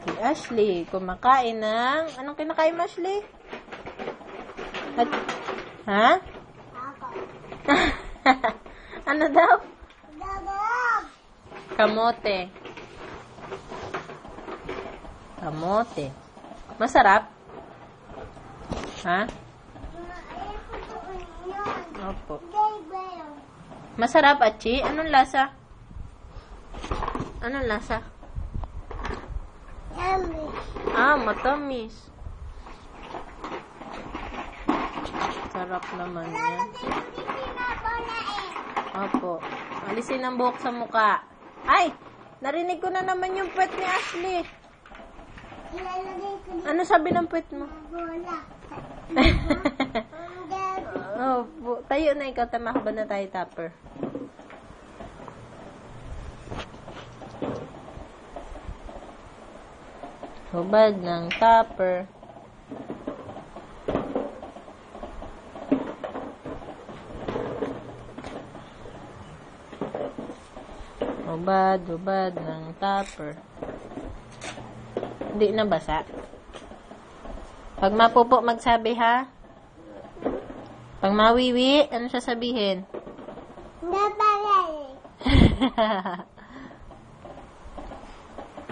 Si Ashley, kumakain ng... Anong kinakain mo, Ashley? Ha? Ano daw? Kamote. Kamote. Masarap? Ha? Opo. Masarap, Achi? Anong lasa? Anong lasa? Matamis. Sarap naman yan. Opo. Alisin ang buhok sa muka. Ay! Narinig ko na naman yung puwet ni Ashley. Ano sabi ng puwet mo? Opo. Tayo na ikaw. Tamakba na tayo, Tupper. Hubad ng Tupper. Hubad ng Tupper. Hindi na basa. Pag mapupo, magsabi ha. Pag mawiwi, ano sasabihin?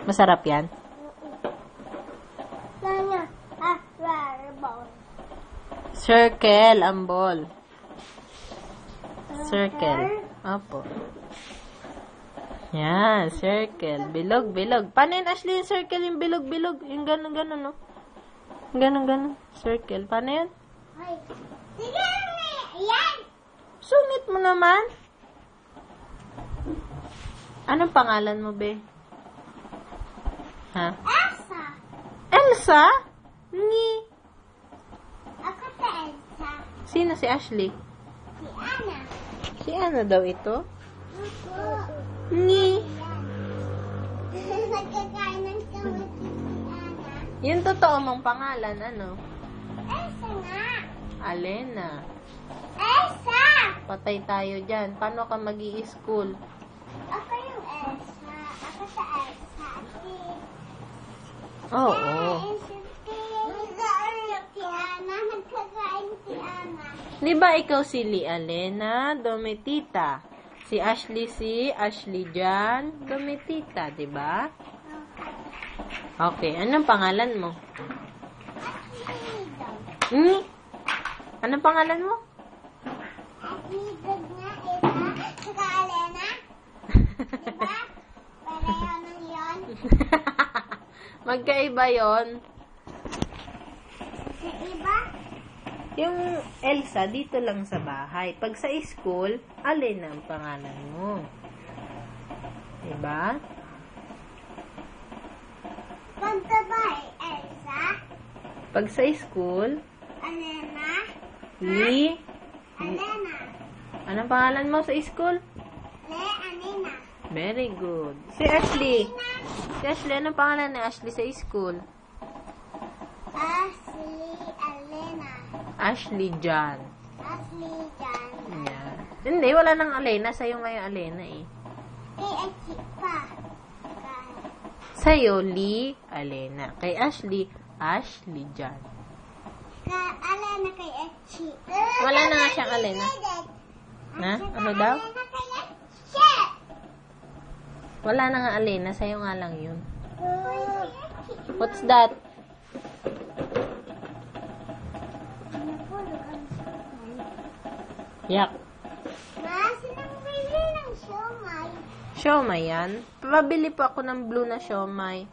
Masarap yan? Circle ang ball. Circle. Opo. Yan, circle. Bilog, bilog. Paano yun, Ashley, yung circle, yung bilog, bilog? Yung ganun, ganun, no? Ganun, ganun. Circle. Paano yun? Sungit mo naman. Anong pangalan mo, be? Ha? Elsa. Elsa? Ngi. Ako si Elsa. Sino si Ashley? Si Anna. Si Anna daw ito? Ako. Ngi. Nagkakain ng kamot si Anna. Yung totoo mong pangalan, ano? Elsa nga. Alena. Elsa! Patay tayo dyan. Paano ka mag-i-school? Ako yung Elsa. Ako sa Elsa. Oo. Si Anna. Nagkakain si Anna. Di ba ikaw si Alena Domitita? Si Ashley Jan Domitita, di ba? Okay, anong pangalan mo? Anong pangalan mo? Ashley nga, Eva. Saka Alena. Diba? Pareho nang yun. Magkaiba yon. Si Eva. Yung Elsa, dito lang sa bahay. Pag sa school, Alena ang pangalan mo. Diba? Kanta ba Elsa? Pag sa school, Alena. Alena. Anong pangalan mo sa school? Alena. Very good. Si Ashley. Si Ashley, anong pangalan ni Ashley sa school? Ashley Alena. Ashley Jan. Ashley Jan. Yeah. Hindi, wala nang Alena. Sa'yo ngayon Alena eh. Kay Achi pa. Sa'yo, Lee, Alena. Kay Ashley, Ashley Jan. Alena kay Achi. Wala na nga siyang Alena. Ha? Ano daw? Alena kay Achi. Wala na nga Alena. Sa'yo nga lang yun. What's that? Yak. Sinang bili ng siomay. Siomay yan? Pabili po ako ng blue na siomay.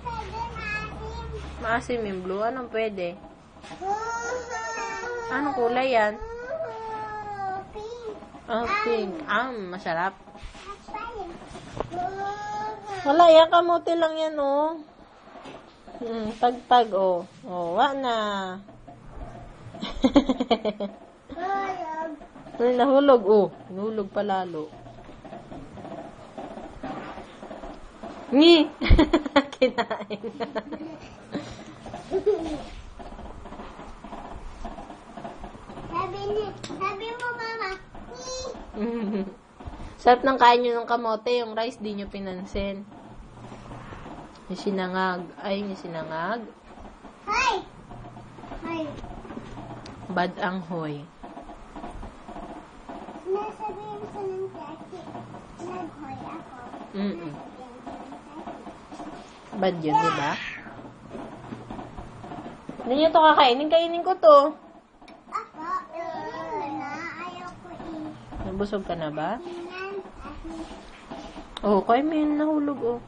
Pwede maasim. Maasim yung blue. Anong pwede? Anong kulay yan? Pink. Oh, pink. Masarap. Masayang. Wala, yan kamote lang yan, oh. Tagtag, oh. Oh, wa na. Ay, nahulog, oh. Nahulog palalo. Ngi! Kinain. Sabi mo, mama. Sarap ng kain nyo ng kamote. Yung rice, di nyo pinansin. Yung sinangag. Ay, yung sinangag. Hoy! Hoy! Bad ang hoy. Nasabihin ko ng Jackie, nag-hoy ako. Mm-mm. Bad yun, di ba? Hindi nyo ito kakainin. Kainin ko to. Ako, na, ayaw ko Nabusog ka na ba? inan at Oh, kaya may nahulog, oh.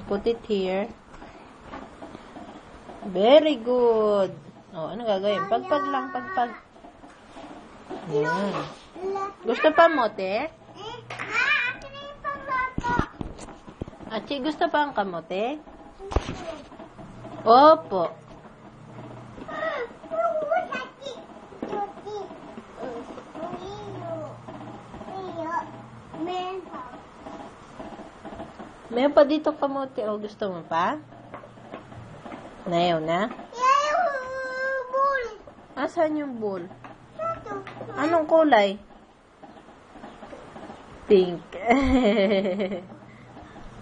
Put it here. Very good. Oh, ano gagawin? Pagpag lang, pagpag. Yan. Gusto pa mo, te? akin na yung pambato. Achi, gusto pa ang kamote? Opo. Meron pa dito kamote. O, gusto mo pa? Nayaw na? Asan yung bowl? Anong kulay? Pink.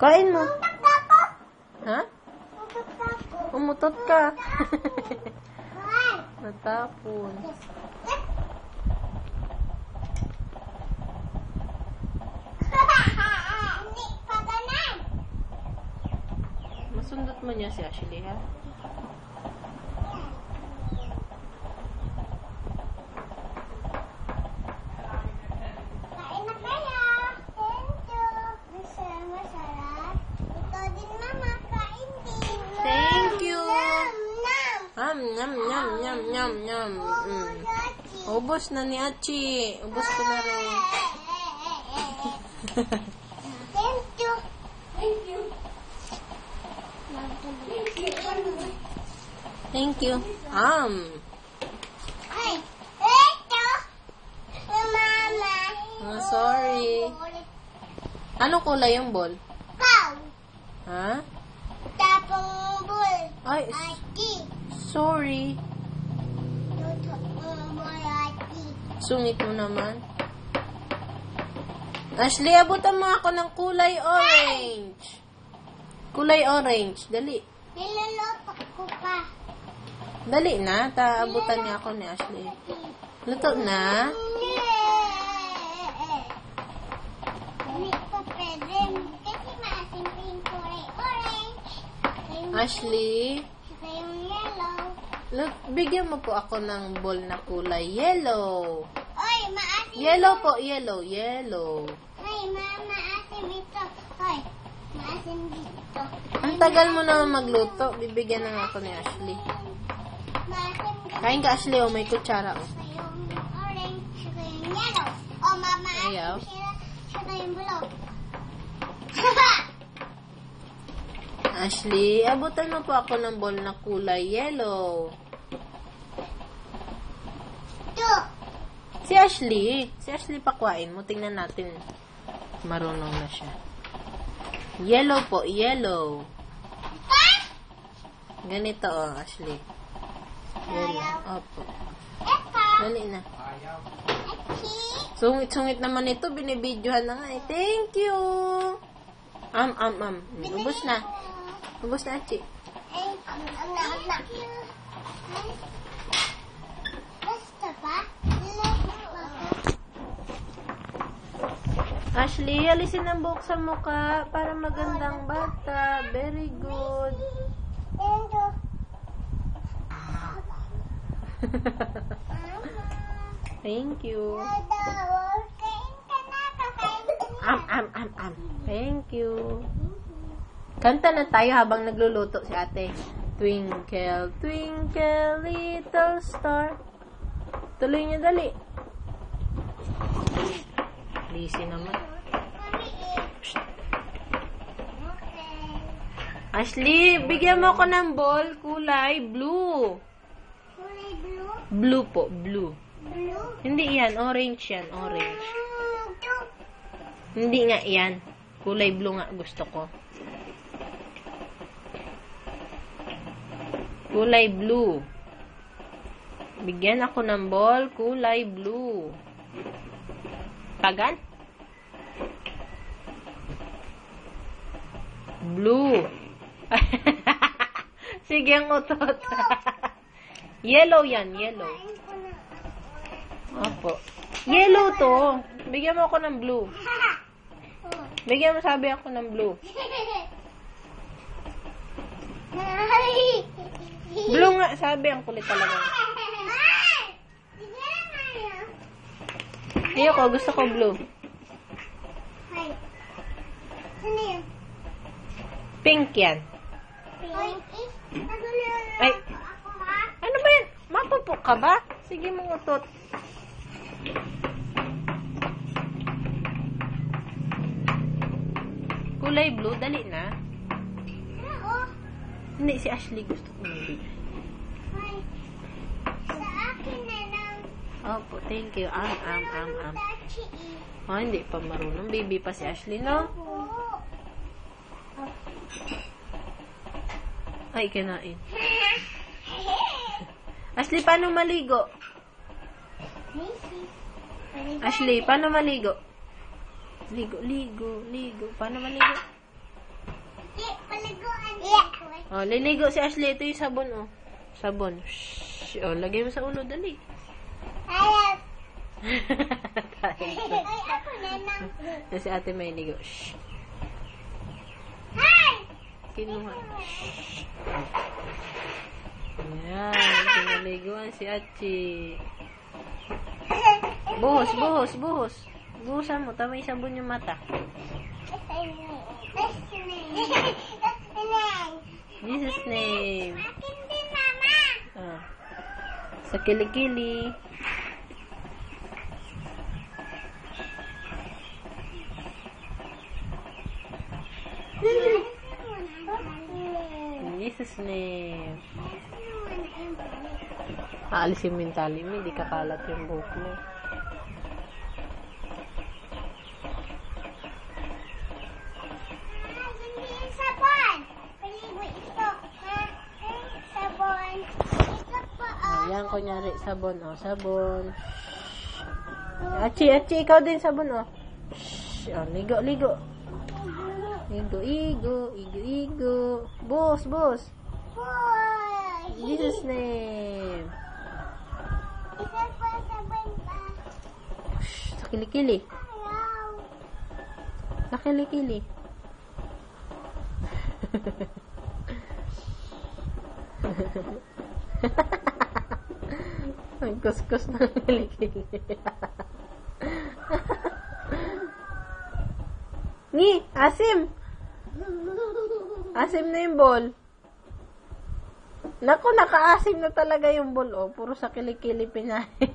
Kain mo. Ha? Umutot ka. Natapon. Masundot mo niya si Ashley, ha? Kain na kaya. Thank you. Masarap. Ito din mama. Kain din. Thank you. Nam. Nyam, nyam, nyam, nyam, nyam. Ubos na ni Achi. Ubos ko na rin. Thank you. Thank you. Thank you. Ay, ito. Mama. Oh, sorry. Anong kulay yung ball? Pau. Ha? Tapong bul. Ay, Ati. sorry. Tutong bul ati. Sungit mo naman. Ashley, abutan mo ako ng kulay orange. Kulay orange. Dali. Niluluto ko pa. Dali na. Abutan niya ako ni Ashley. Luto na. Hindi pa pwede. Kasi maasim pa yung kulay orange. Ashley, Saka yung yellow. look, bigyan mo po ako ng bowl na kulay yellow. Oy, maasim. Yellow po, yellow, yellow. Hoy, maasim ito. Hoy, maasim dito. Ang tagal mo naman magluto. Bibigyan na nga ako ni Ashley. Maasim dito. Kain ka, Ashley. Oh, may kutsara. Oh. Saka yung orange. Saka yung yellow. Oh, mama. Ayaw. Saka yung blue. Ashley, abutan mo po ako ng bowl na kulay yellow. Two. Si Ashley. Si Ashley pakwain mo. Tingnan natin. Marunong na siya. Yellow po, yellow. Ganito, oh, Ashley. Yellow. Opo. Ito. Dali na. Ati. Sungit-sungit naman ito. Binibidyohan na nga eh. Thank you. Ubus na. Ubus na, Achi. Ay, anak. Basta ba? Ashley, alisin ang buhok sa mukha para magandang bata. Very good. Thank you. Thank you. Kanta na tayo habang nagluluto si ate. Twinkle, twinkle, little star. Tuloy niyo, dali. Busy naman. Ashley, bigyan mo ko ng ball kulay blue. Kulay blue? Blue po, blue. Blue? Hindi yan, orange yan, orange. Hindi nga yan. Kulay blue nga gusto ko. Kulay blue. Bigyan ako ng ball, kulay blue. Pagan? Blue. Sige, ang utot. Yellow yan, yellow. Opo. Yellow to. Bigyan mo ako ng blue. Bigyan mo sabi ako ng blue. Blue nga, sabi. Ang kulit talaga. Ayoko, gusto ko blue. Pink yan. Ay, ano ba yan? Mapupok ka ba? Sige, mangutot. Kulay blue, dali na. Hindi, si Ashley gusto ko magbigay. Sa akin na lang. Opo, thank you. Oh, hindi pa marunong. Baby pa si Ashley, no? Ay, kinain. Ashley, paano maligo? Ashley, paano maligo? Ligo. Paano maligo? Oh, liligo si Ashley. Ito yung sabon, oh. Sabon. Shhh. Oh, lagay mo sa ulo. Dali. Ay, ako na lang. Si ate may ligo. Shhh. Hi! Kinuha. Ayan. Pinaliguan si Achi. Buhos. Buhusan mo. Tama yung sabon yung mata. Jesus name. Akin din, Mama. Ah. Sa kilikili. Jesus name. Aalisin mo yung tali mo. Hindi kakalat yung buhok mo. Ayan, kunyari, sabon, oh, sabon. Achi, ikaw din sabon, oh. Shhh, oh, ligo. Igo. Boss. Jesus name. Isa pa sa banda. Shhh, sa kilikili. Ayaw. Sa kilikili. Ang kuskus ng kilikili. Ni, asim. Asim na yung bowl. Naku, nakaasim na talaga yung bowl, oh. Puro sa kilikili pinahin.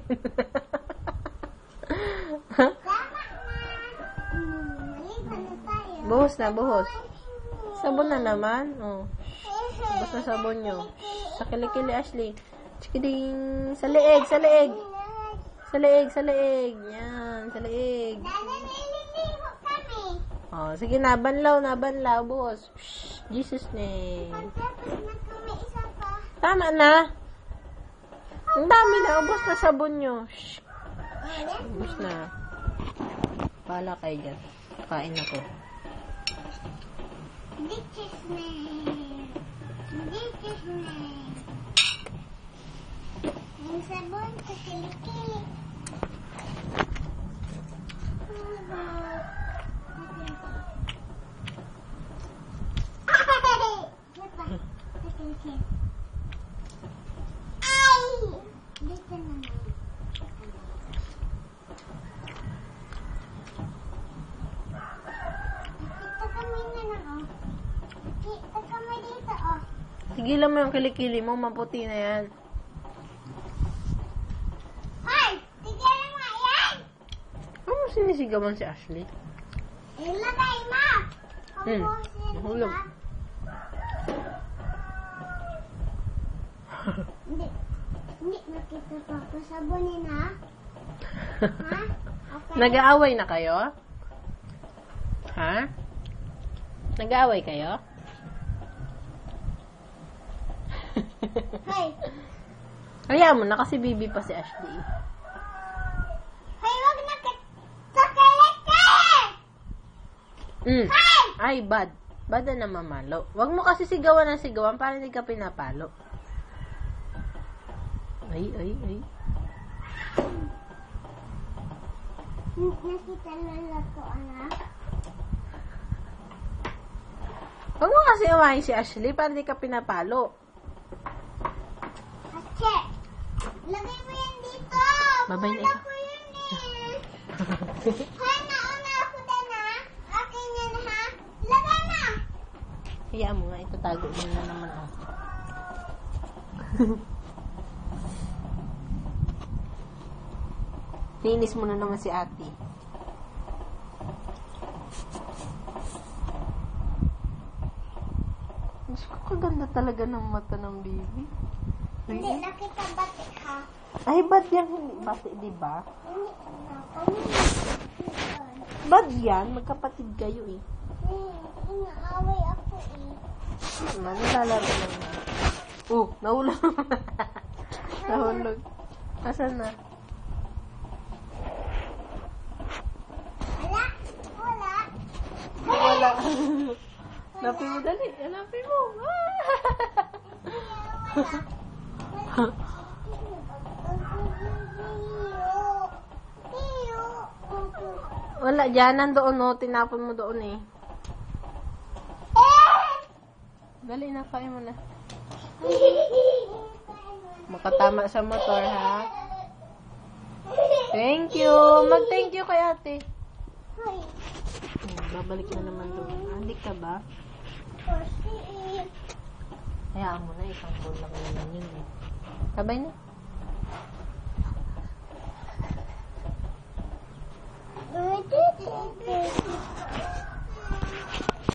Tama na. Maliban na tayo. Buhos. Sabon na naman, oh. Buhos na sabon nyo. Sa kilikili, Ashley. Chikiding. Sa leeg. Yan, sa leeg. Naliligo kami. Oh, sige na, banlaw, boss. Shhh, Jesus name. Pagkatapos na kami isa pa. Tama na. Ang dami na, ubos na sabon nyo. Shhh, ubos na. Bahala kayo dyan. Kain ako. Ditches name. Yung sabon sa kilikili. Dito naman. Dito kami na lang, oh. Dito kami dito, oh. Tigilan mo yung kilikili mo, maputi na yan. Hoy! Tigilan mo yan! Ano sinisigawan si Ashley? Ilagay mo! Pambusin Hulog. mo. Hindi nakita pa ako sabunin, ha? Ha? Okay. Nag-aaway na kayo? Ha? Nag-aaway kayo? Hoy! Hayaan mo na kasi baby pa si Ashley. Hoy, wag na sakalete! Ay, bad. Bada na mamalo. Huwag mo kasi sigawan ng sigawan para hindi ka pinapalo. Ay. Nakita na lato, anak. Huwag mo kasi umahin si Ashley para hindi ka pinapalo. Ache, lagay mo yan dito. Babay na Wala ikaw. ko yun eh. Hay, nauna ako din ha. Akin yan ha. Lagay na. Hayaan mo nga, itatago mo na naman ako. Linis mo na naman si ate. Mas kaganda talaga ng mata ng baby. Hindi, nakita batik ha. Ay, bad yan. Bati, di ba? Hindi, Bad yan. Magkapatid kayo eh. inaaway ako eh. Nilalaro lang na. Nahulog. Nahulog. Asan na? Wala. Hanapin mo dali. Hanapin mo. Wala. Diyan. Nandoon no. Tinapon mo doon eh. Dali na. Kain mo na. Makatama sa motor ha. Thank you. Mag-thank you kay ate. Babalik na naman doon. Halik ka ba? Hayaan mo na. Isang bowl lang naman yun eh. Sabay na. Wait,